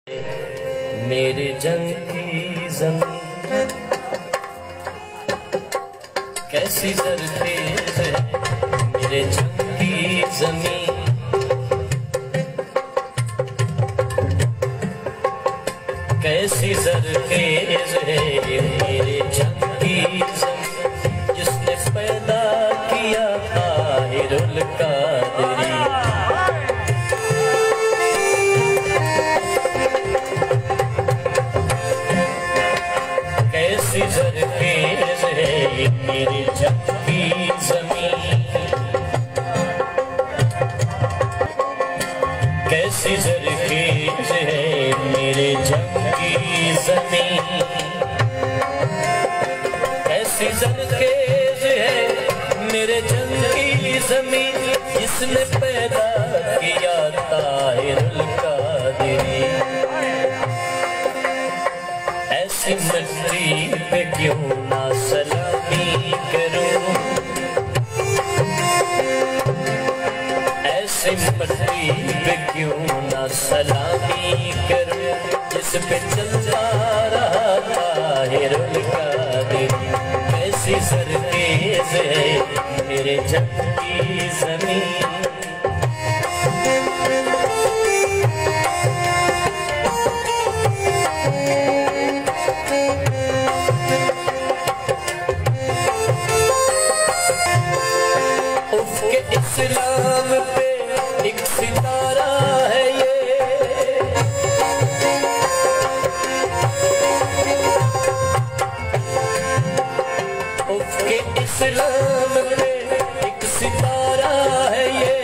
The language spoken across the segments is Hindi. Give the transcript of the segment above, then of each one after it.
मेरे जंग की ज़मीन कैसी ज़रख़ेज़ है, मेरे जंग की ज़मीन कैसी ज़रख़ेज़ है, मेरे जंग की ज़मीन जिसने पैदा किया ताहिरुल कादरी। कैसी ज़रख़ेज़ है मेरे जंग की ज़मीन, कैसी ज़रख़ेज़ है मेरे जंग की ज़मीन, कैसी ज़रख़ेज़ है मेरे जंग की ज़मीन जिसने पैदा किया ताहिरुल कादरी। ऐसी मिट्टी पे क्यों ना सलामी करूं, ऐसी मिट्टी पे क्यों ना सलामी करूं जिस पे चलता रहा ताहिरुल कादरी। कैसी ज़रख़ेज़ है मेरे जंग की ज़मीन, इस्लाम पे एक सितारा है ये, उसके इस्लाम पे एक सितारा है ये,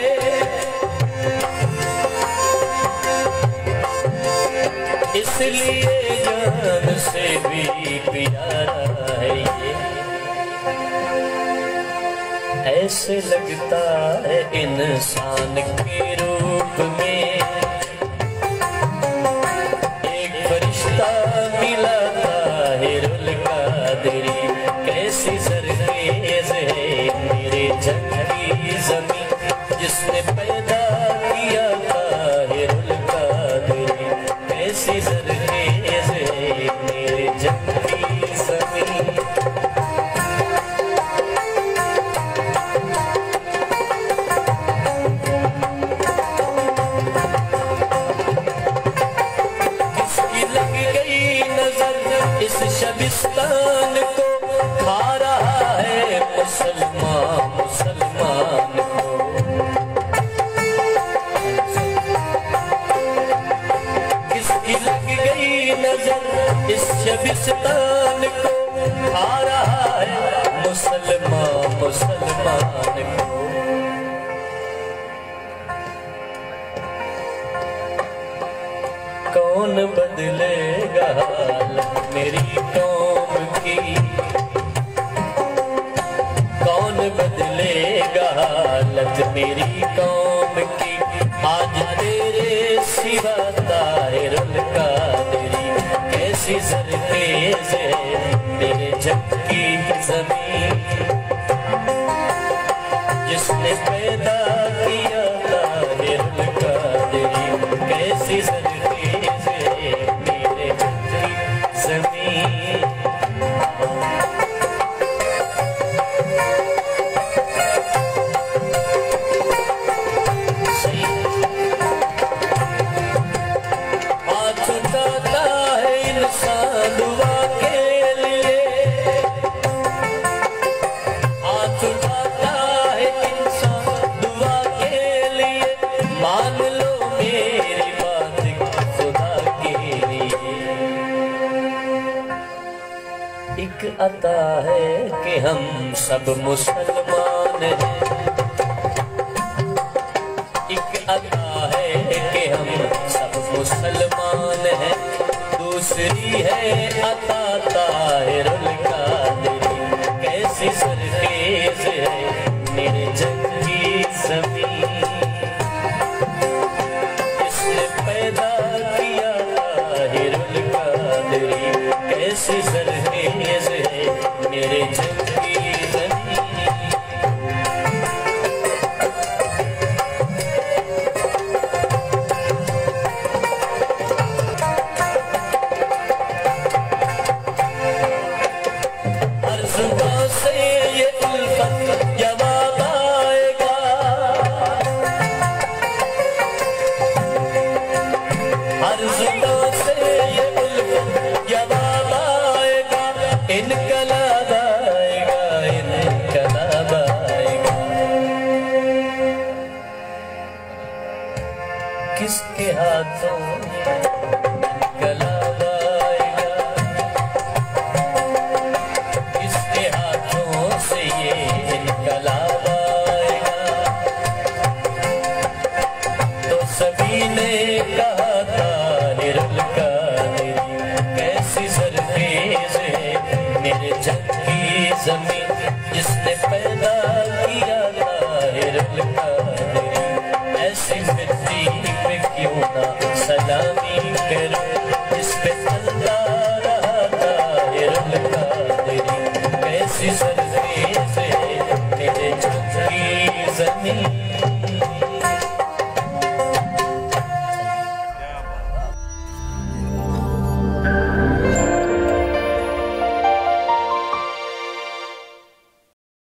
इसलिए जान से भी प्यारा है ये। ऐसे लगता है इंसान के रूप में एक फरिश्ता मिला ताहिरुल कादरी। कैसी ज़रख़ेज़ है मेरे जंग की ज़मीन जिसने पैदा किया ताहिरुल कादरी। कैसी ज़रख़ेज़ है मेरे जंग की ज़मीन, इस शबिस्तान को खा रहा है मुसलमान मुसलमान को। किसकी लग गई नजर इस शबिस्तान को खा रहा है मुसलमान मुसलमान को। कौन बदलेगा हालत मेरी कौम की, कौन बदलेगा हालत मेरी कौम की आज तेरे सिवा ताहिरुल कादरी। कैसी ज़रख़ेज़ है मेरे जंग की ज़मीन जिसने पैदा किया ताहिरुल कादरी। कैसी ज़रख़ेज़ है मेरे जंग की ज़मीन, हाथ उठाता है इंसान दुआ के लिए, हाथ उठाता है इंसान दुआ के लिए। मान लो मेरी बात खुदा के लिए। एक अता है कि हम सब मुसलमान हैं, एक अता है कि हम सब मुसलमान हैं। दूसरी है अता ताहिरुल कादरी। कैसी ज़रख़ेज़ है मेरे जंग की ज़मीन जिसने पैदा किया ताहिरुल कादरी। कैसी ज़रख़ेज़ है मेरे जंग की ज़मीन, अर्ज़ों से ये मुल्क जवाब आएगा, इनकलाब आएगा, इनकलाब आएगा। किसके हाथों इनकलाब आएगा, किसके हाथों से ये इनकलाब आएगा। तो सभी ने कहा था निरल का